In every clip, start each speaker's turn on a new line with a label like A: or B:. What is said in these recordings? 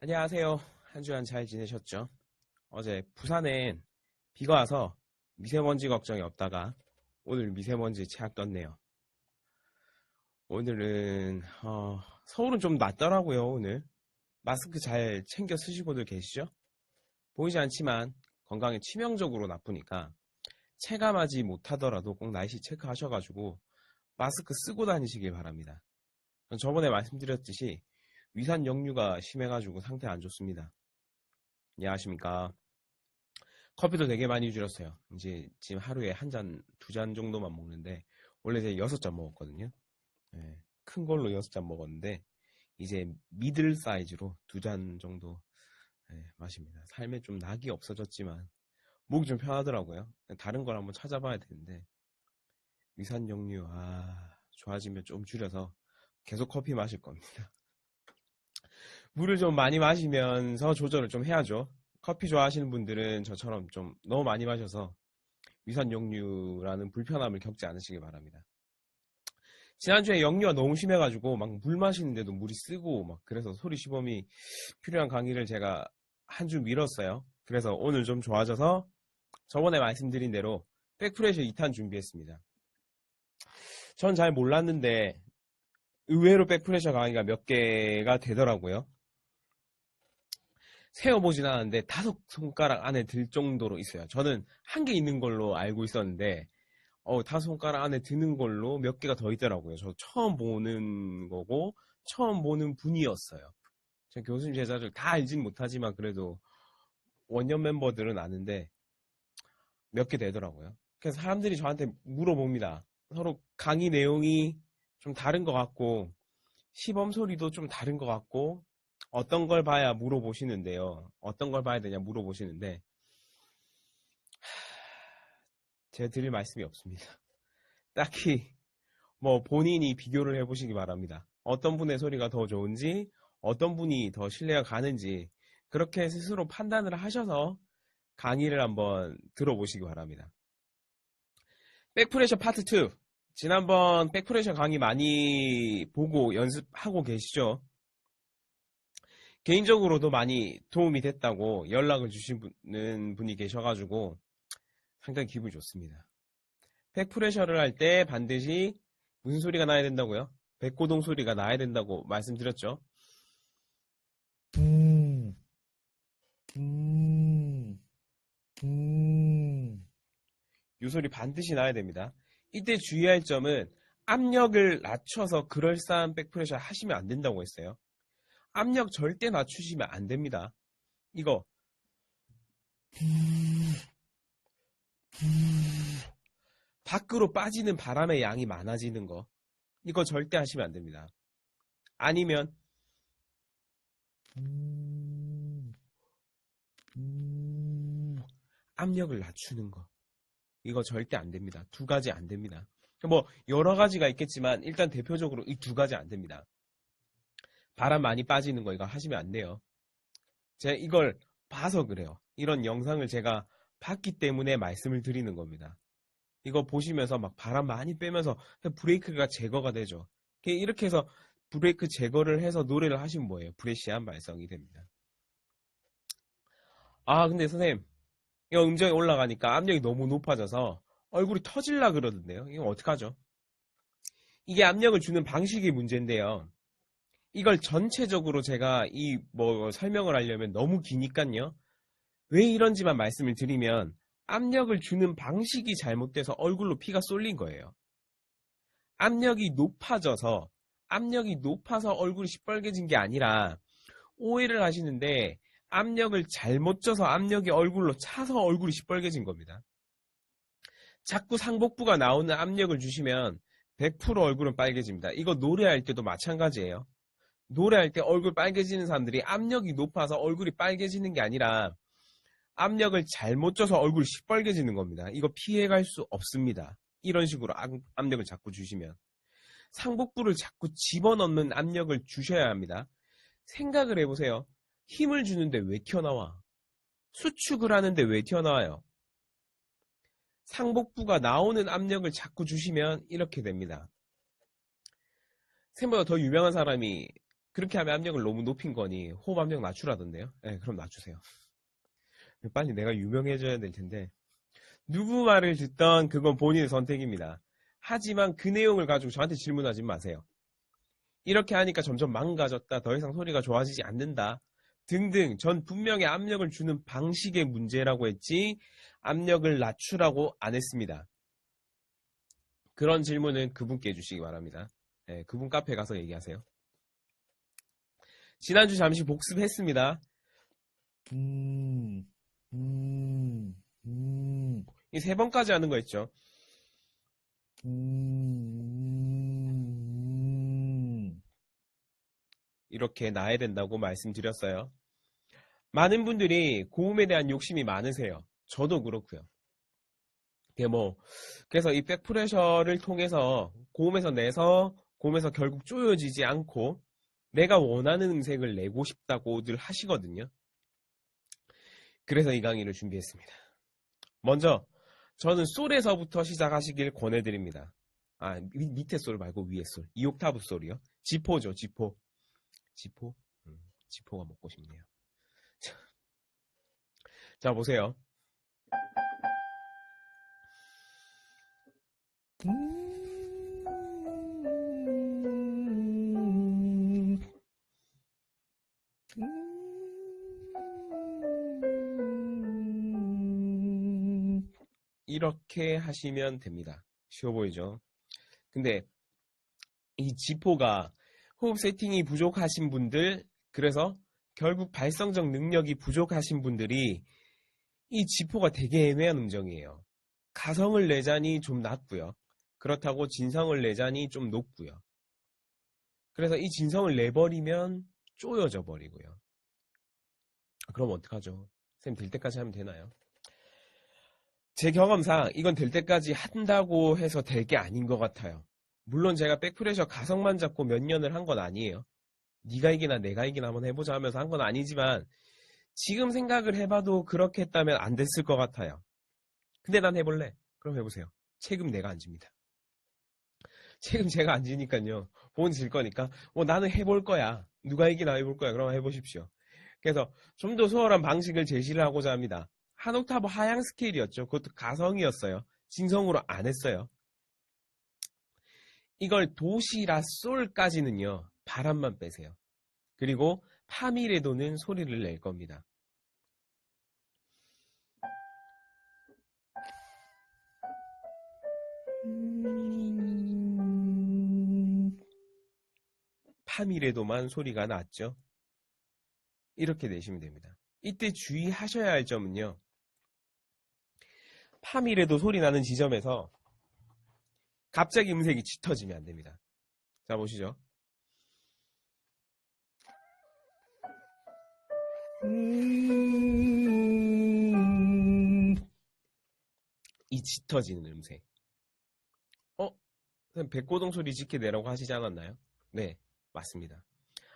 A: 안녕하세요. 한 주간 잘 지내셨죠? 어제 부산엔 비가 와서 미세먼지 걱정이 없다가 오늘 미세먼지 최악 떴네요. 오늘은 서울은 좀 낫더라고요. 오늘 마스크 잘 챙겨 쓰시고들 계시죠? 보이지 않지만 건강에 치명적으로 나쁘니까 체감하지 못하더라도 꼭 날씨 체크하셔가지고 마스크 쓰고 다니시길 바랍니다. 저번에 말씀드렸듯이 위산 역류가 심해가지고 상태 안 좋습니다. 안녕하십니까? 커피도 되게 많이 줄였어요. 이제 지금 하루에 한 잔, 두 잔 정도만 먹는데 원래 제가 6잔 먹었거든요. 예, 큰 걸로 6잔 먹었는데 이제 미들 사이즈로 2잔 정도 마십니다. 삶에 좀 낙이 없어졌지만 목이 좀 편하더라고요. 다른 걸 한번 찾아봐야 되는데 위산역류 좋아지면 좀 줄여서 계속 커피 마실 겁니다. 물을 좀 많이 마시면서 조절을 좀 해야죠. 커피 좋아하시는 분들은 저처럼 좀 너무 많이 마셔서 위산역류라는 불편함을 겪지 않으시길 바랍니다. 지난주에 역류가 너무 심해가지고 막 물 마시는데도 물이 쓰고 막 그래서 소리 시범이 필요한 강의를 제가 한 주 미뤘어요. 그래서 오늘 좀 좋아져서 저번에 말씀드린 대로 백프레셔 2탄 준비했습니다. 전 잘 몰랐는데 의외로 백프레셔 강의가 몇 개가 되더라고요. 세어보진 않았는데 5손가락 안에 들 정도로 있어요. 저는 한 개 있는 걸로 알고 있었는데 5손가락 안에 드는 걸로 몇 개가 더 있더라고요. 저 처음 보는 거고 처음 보는 분이었어요. 제 교수님 제자들 다 알진 못하지만 그래도 원년 멤버들은 아는데 몇 개 되더라고요. 그래서 사람들이 저한테 물어봅니다. 서로 강의 내용이 좀 다른 것 같고 시범 소리도 좀 다른 것 같고 어떤 걸 봐야 물어보시는데요. 어떤 걸 봐야 되냐 물어보시는데 제가 드릴 말씀이 없습니다. 딱히 뭐 본인이 비교를 해보시기 바랍니다. 어떤 분의 소리가 더 좋은지 어떤 분이 더 신뢰가 가는지 그렇게 스스로 판단을 하셔서 강의를 한번 들어보시기 바랍니다. 백프레셔 파트 2 지난번 백프레셔 강의 많이 보고 연습하고 계시죠? 개인적으로도 많이 도움이 됐다고 연락을 주시는 분이 계셔가지고 상당히 기분이 좋습니다. 백프레셔를 할 때 반드시 무슨 소리가 나야 된다고요? 백고동 소리가 나야 된다고 말씀드렸죠. 이 소리 반드시 나야 됩니다. 이때 주의할 점은 압력을 낮춰서 그럴싸한 백프레셔 하시면 안 된다고 했어요. 압력 절대 낮추시면 안 됩니다. 이거 밖으로 빠지는 바람의 양이 많아지는 거 이거 절대 하시면 안 됩니다. 아니면 압력을 낮추는 거 이거 절대 안 됩니다. 두 가지 안 됩니다. 뭐 여러 가지가 있겠지만 일단 대표적으로 이 두 가지 안 됩니다. 바람 많이 빠지는 거 이거 하시면 안 돼요. 제가 이걸 봐서 그래요. 이런 영상을 제가 봤기 때문에 말씀을 드리는 겁니다. 이거 보시면서 막 바람 많이 빼면서 브레이크가 제거가 되죠. 이렇게 해서 브레이크 제거를 해서 노래를 하시면 뭐예요? 브레시한 발성이 됩니다. 근데 선생님 이거 음정이 올라가니까 압력이 너무 높아져서 얼굴이 터질라 그러던데요. 이거 어떡하죠? 이게 압력을 주는 방식이 문제인데요. 이걸 전체적으로 제가 설명을 하려면 너무 기니까요. 왜 이런지만 말씀을 드리면 압력을 주는 방식이 잘못돼서 얼굴로 피가 쏠린 거예요. 압력이 높아서 얼굴이 시뻘개진 게 아니라 오해를 하시는데 압력을 잘못 줘서 압력이 얼굴로 차서 얼굴이 시뻘개진 겁니다. 자꾸 상복부가 나오는 압력을 주시면 100% 얼굴은 빨개집니다. 이거 노래할 때도 마찬가지예요. 노래할 때 얼굴 빨개지는 사람들이 압력이 높아서 얼굴이 빨개지는 게 아니라 압력을 잘못 줘서 얼굴이 시뻘개지는 겁니다. 이거 피해갈 수 없습니다. 이런 식으로 압력을 자꾸 주시면. 상복부를 자꾸 집어넣는 압력을 주셔야 합니다. 생각을 해보세요. 힘을 주는데 왜 튀어나와? 수축을 하는데 왜 튀어나와요? 상복부가 나오는 압력을 자꾸 주시면 이렇게 됩니다. 쌤보다 더 유명한 사람이 그렇게 하면 압력을 너무 높인 거니 호흡 압력 낮추라던데요. 네, 그럼 낮추세요. 빨리 내가 유명해져야 될 텐데. 누구 말을 듣던 그건 본인의 선택입니다. 하지만 그 내용을 가지고 저한테 질문하지 마세요. 이렇게 하니까 점점 망가졌다, 더 이상 소리가 좋아지지 않는다 등등. 전 분명히 압력을 주는 방식의 문제라고 했지 압력을 낮추라고 안 했습니다. 그런 질문은 그분께 해주시기 바랍니다. 네, 그분 카페 가서 얘기하세요. 지난주 잠시 복습했습니다. 이 3번까지 하는 거 있죠. 이렇게 나야 된다고 말씀드렸어요. 많은 분들이 고음에 대한 욕심이 많으세요. 저도 그렇고요. 그래서 이 백프레셔를 통해서 고음에서 내서 고음에서 결국 쪼여지지 않고 내가 원하는 음색을 내고 싶다고들 하시거든요. 그래서 이 강의를 준비했습니다. 먼저 저는 솔에서부터 시작하시길 권해드립니다. 밑에 솔 말고 위에 솔. 2옥타브 솔이요. 지포죠, 지포. 지포? 지포가 먹고 싶네요. 자, 보세요. 이렇게 하시면 됩니다. 쉬워 보이죠? 근데 이 지포가 호흡 세팅이 부족하신 분들, 그래서 결국 발성적 능력이 부족하신 분들이 이 지포가 되게 애매한 음정이에요. 가성을 내자니 좀 낮고요. 그렇다고 진성을 내자니 좀 높고요. 그래서 이 진성을 내버리면 쪼여져 버리고요. 그럼 어떡하죠? 쌤 될 때까지 하면 되나요? 제 경험상 이건 될 때까지 한다고 해서 될 게 아닌 것 같아요. 물론 제가 백프레셔 가성만 잡고 몇 년을 한 건 아니에요. 네가 이기나 내가 이기나 한번 해보자 하면서 한 건 아니지만 지금 생각을 해봐도 그렇게 했다면 안 됐을 것 같아요. 근데 난 해볼래. 그럼 해보세요. 책임 내가 안 집니다. 책임 제가 안 지니까요. 본 질 거니까 나는 해볼 거야. 누가 이기나 해볼 거야. 그럼 해보십시오. 그래서 좀 더 수월한 방식을 제시를 하고자 합니다. 한 옥타브 하향 스케일이었죠. 그것도 가성이었어요. 진성으로 안 했어요. 이걸 도시라 솔까지는요. 바람만 빼세요. 그리고 파미레도는 소리를 낼 겁니다. 파미레도만 소리가 났죠. 이렇게 내시면 됩니다. 이때 주의하셔야 할 점은요. 파미레도 소리 나는 지점에서 갑자기 음색이 짙어지면 안 됩니다. 자, 보시죠. 이 짙어지는 음색. 선생님, 백고동 소리 짙게 내라고 하시지 않았나요? 네, 맞습니다.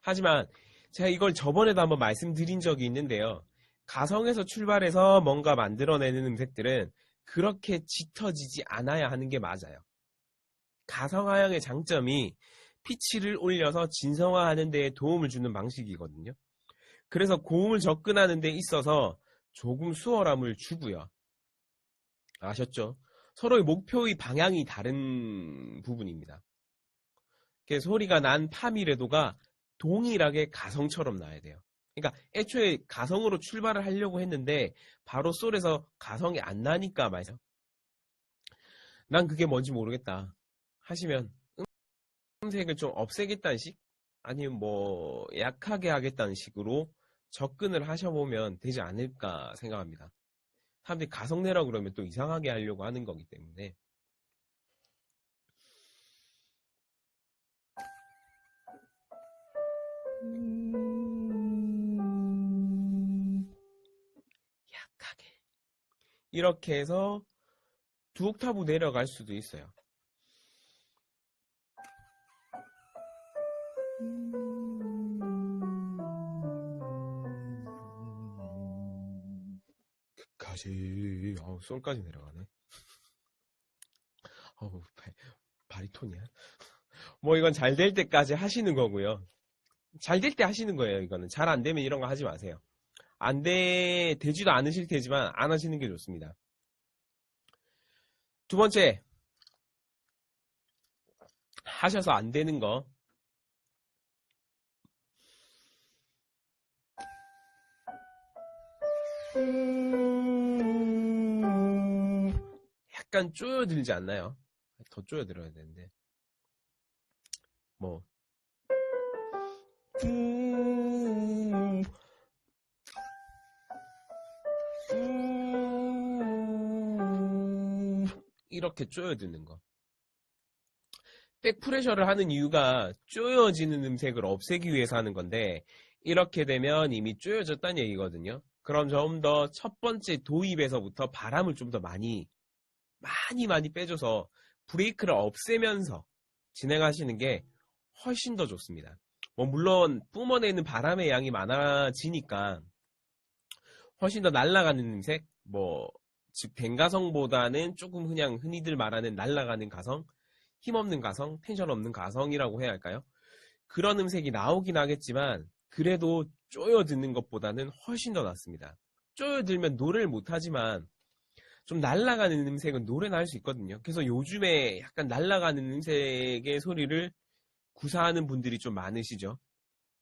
A: 하지만 제가 이걸 저번에도 한번 말씀드린 적이 있는데요. 가성에서 출발해서 뭔가 만들어내는 음색들은 그렇게 짙어지지 않아야 하는 게 맞아요. 가성하향의 장점이 피치를 올려서 진성화하는 데에 도움을 주는 방식이거든요. 그래서 고음을 접근하는 데 있어서 조금 수월함을 주고요. 아셨죠? 서로의 목표의 방향이 다른 부분입니다. 소리가 난 파미레도가 동일하게 가성처럼 나야 돼요. 그러니까 애초에 가성으로 출발을 하려고 했는데 바로 솔에서 가성이 안 나니까 말이죠. 난 그게 뭔지 모르겠다 하시면 음색을 좀 없애겠다는 식? 아니면 약하게 하겠다는 식으로 접근을 하셔보면 되지 않을까 생각합니다. 사람들이 가성내라고 그러면 또 이상하게 하려고 하는 거기 때문에. 약하게. 이렇게 해서 2옥타브 내려갈 수도 있어요. 끝까지. 솔까지 내려가네. 바리톤이야. 이건 잘 될 때까지 하시는 거고요. 잘 될 때 하시는 거예요. 이거는 잘 안 되면 이런 거 하지 마세요. 되지도 않으실 테지만 안 하시는 게 좋습니다. 두 번째, 하셔서 안 되는 거. 약간 쪼여들지 않나요? 더 쪼여들어야 되는데. 뭐. 이렇게 쪼여드는 거. 백프레셔를 하는 이유가 쪼여지는 음색을 없애기 위해서 하는 건데, 이렇게 되면 이미 쪼여졌다는 얘기거든요. 그럼 좀 더 첫 번째 도입에서부터 바람을 좀 더 많이 빼줘서 브레이크를 없애면서 진행하시는 게 훨씬 더 좋습니다. 뭐 물론 뿜어내는 바람의 양이 많아지니까 훨씬 더 날아가는 음색, 즉 뱅가성보다는 조금 그냥 흔히들 말하는 날아가는 가성, 힘없는 가성, 텐션 없는 가성이라고 해야 할까요? 그런 음색이 나오긴 하겠지만 그래도 쪼여드는 것보다는 훨씬 더 낫습니다. 쪼여들면 노래를 못하지만 좀 날아가는 음색은 노래는 할 수 있거든요. 그래서 요즘에 약간 날아가는 음색의 소리를 구사하는 분들이 좀 많으시죠.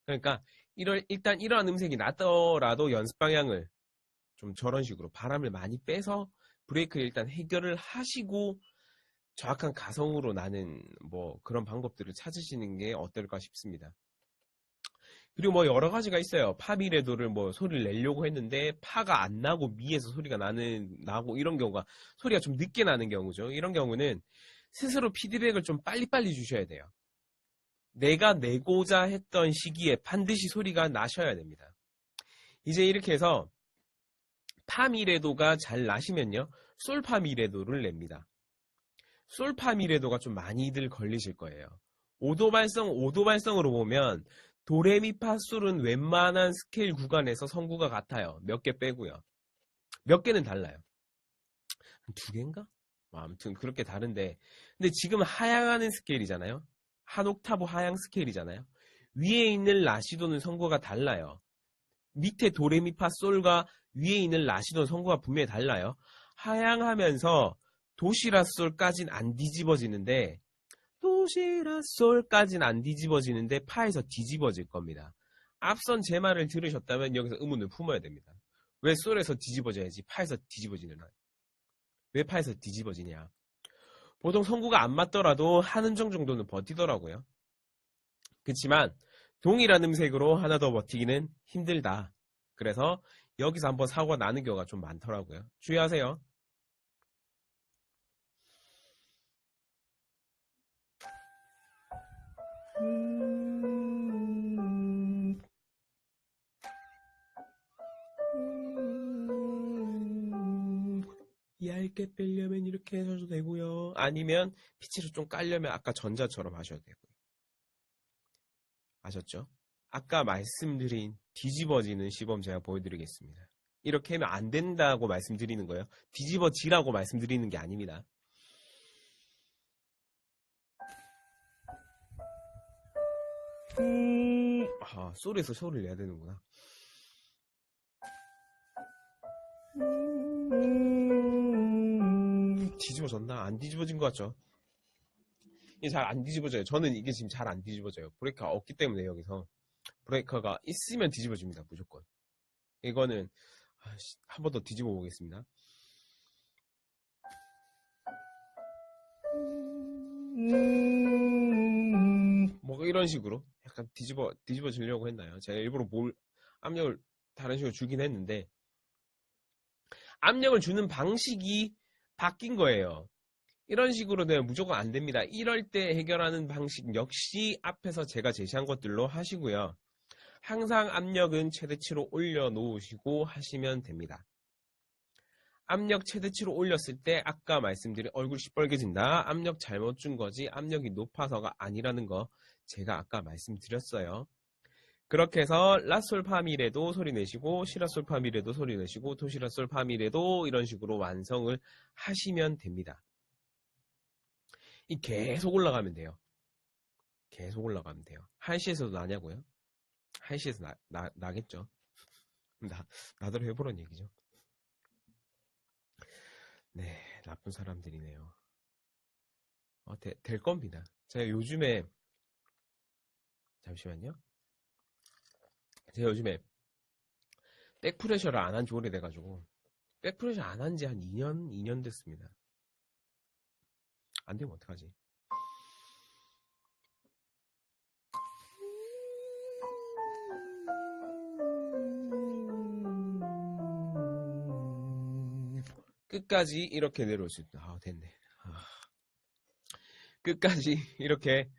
A: 그러니까 일단 이러한 음색이 나더라도 연습 방향을 좀 저런 식으로 바람을 많이 빼서 브레이크를 일단 해결을 하시고 정확한 가성으로 나는 그런 방법들을 찾으시는 게 어떨까 싶습니다. 그리고 여러 가지가 있어요. 파미레도를 소리를 내려고 했는데 파가 안 나고 미에서 소리가 나고 이런 경우가 소리가 좀 늦게 나는 경우죠. 이런 경우는 스스로 피드백을 좀 빨리빨리 주셔야 돼요. 내가 내고자 했던 시기에 반드시 소리가 나셔야 됩니다. 이제 이렇게 해서 파미레도가 잘 나시면요. 솔파미레도를 냅니다. 솔파미레도가 좀 많이들 걸리실 거예요. 오도 발성으로 보면 도레미파솔은 웬만한 스케일 구간에서 성구가 같아요. 몇 개 빼고요. 몇 개는 달라요. 두 개인가? 아무튼 그렇게 다른데 근데 지금 하향하는 스케일이잖아요. 한 옥타브 하향 스케일이잖아요. 위에 있는 라시도는 성구가 달라요. 밑에 도레미파솔과 위에 있는 라시도는 성구가 분명히 달라요. 하향하면서 도시라솔까진 안 뒤집어지는데 도시라솔까진 안 뒤집어지는데 파에서 뒤집어질 겁니다. 앞선 제 말을 들으셨다면 여기서 의문을 품어야 됩니다. 왜 솔에서 뒤집어져야지 파에서 뒤집어지는 왜 파에서 뒤집어지냐. 보통 성구가 안 맞더라도 한 음정 정도는 버티더라고요. 그렇지만 동일한 음색으로 하나 더 버티기는 힘들다. 그래서 여기서 한번 사고가 나는 경우가 좀 많더라고요. 주의하세요. 얇게 빼려면 이렇게 해서도 되고요. 아니면 피치로 좀 깔려면 아까 전자처럼 하셔도 되고요. 아셨죠? 아까 말씀드린 뒤집어지는 시범 제가 보여드리겠습니다. 이렇게 하면 안 된다고 말씀드리는 거예요. 뒤집어지라고 말씀드리는 게 아닙니다. 솔에서 소리를 내야 되는구나. 뒤집어졌나? 안 뒤집어진 것 같죠? 이게 잘 안 뒤집어져요. 저는 이게 지금 잘 안 뒤집어져요. 브레이크가 없기 때문에 여기서 브레이커가 있으면 뒤집어집니다. 무조건. 이거는 한 번 더 뒤집어 보겠습니다. 이런 식으로 약간 뒤집어지려고 했나요? 제가 일부러 압력을 다른 식으로 주긴 했는데 압력을 주는 방식이 바뀐 거예요. 이런 식으로 되면 무조건 안 됩니다. 이럴 때 해결하는 방식 역시 앞에서 제가 제시한 것들로 하시고요. 항상 압력은 최대치로 올려놓으시고 하시면 됩니다. 압력 최대치로 올렸을 때 아까 말씀드린 얼굴 시뻘개진다. 압력 잘못 준 거지 압력이 높아서가 아니라는 거 제가 아까 말씀드렸어요. 그렇게 해서 라솔파미레도 소리 내시고 시라솔파미레도 소리 내시고 도시라솔파미레도 이런 식으로 완성을 하시면 됩니다. 계속 올라가면 돼요. 계속 올라가면 돼요. 1시에서도 나냐고요? 1시에서 나겠죠. 나대로 해보란 얘기죠. 네, 나쁜 사람들이네요. 될 겁니다. 제가 요즘에, 잠시만요. 제가 요즘에 백프레셔를 안 한 지 오래돼가지고, 백프레셔 안 한 지 한 2년 됐습니다. 안 되면 어떡하지? 끝까지 이렇게 내려올 수 있다. 됐네. 끝까지 이렇게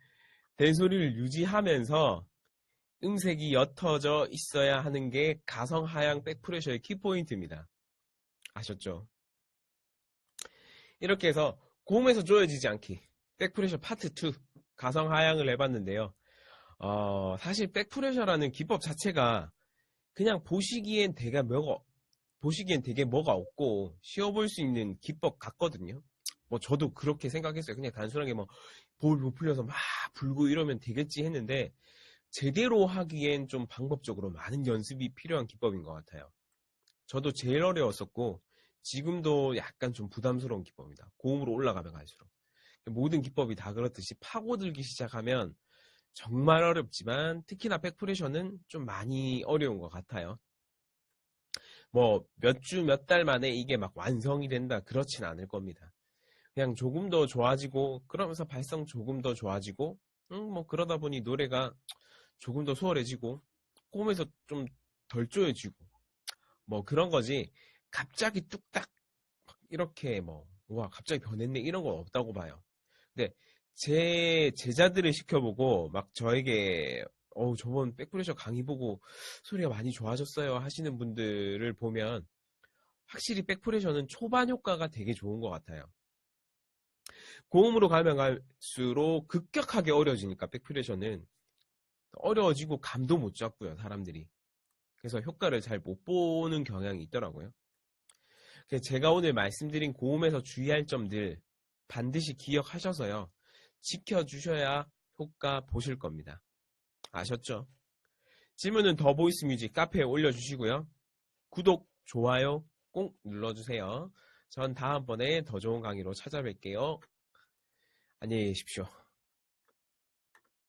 A: 된소리를 유지하면서 음색이 옅어져 있어야 하는 게 가성 하향 백프레셔의 키포인트입니다. 아셨죠? 이렇게 해서 고음에서 조여지지 않기 백프레셔 파트 2 가성 하향을 해봤는데요. 사실 백프레셔라는 기법 자체가 그냥 보시기엔 되게 뭐가 없고 쉬워 보일 수 있는 기법 같거든요. 뭐 저도 그렇게 생각했어요. 그냥 단순하게 뭐 볼 부풀려서 막 불고 이러면 되겠지 했는데 제대로 하기엔 좀 방법적으로 많은 연습이 필요한 기법인 것 같아요. 저도 제일 어려웠었고 지금도 약간 좀 부담스러운 기법입니다. 고음으로 올라가면 갈수록. 모든 기법이 다 그렇듯이 파고들기 시작하면 정말 어렵지만 특히나 백프레셔는 좀 많이 어려운 것 같아요. 뭐 몇 주, 몇 달 만에 이게 막 완성이 된다 그렇진 않을 겁니다. 그냥 조금 더 좋아지고 그러면서 발성 조금 더 좋아지고 뭐 그러다 보니 노래가 조금 더 수월해지고 고음에서 좀 덜 쪼여지고 뭐 그런 거지 갑자기 뚝딱 이렇게 뭐 와 갑자기 변했네 이런 건 없다고 봐요. 근데 제 제자들을 시켜보고 막 저에게 저번 백프레셔 강의 보고 소리가 많이 좋아졌어요 하시는 분들을 보면 확실히 백프레셔는 초반 효과가 되게 좋은 것 같아요. 고음으로 가면 갈수록 급격하게 어려워지니까 백프레셔는 어려워지고 감도 못 잡고요 사람들이. 그래서 효과를 잘 못 보는 경향이 있더라고요. 그래서 제가 오늘 말씀드린 고음에서 주의할 점들 반드시 기억하셔서요. 지켜주셔야 효과 보실 겁니다. 아셨죠? 질문은 더 보이스 뮤직 카페에 올려주시고요. 구독, 좋아요 꼭 눌러주세요. 전 다음번에 더 좋은 강의로 찾아뵐게요. 안녕히 계십시오.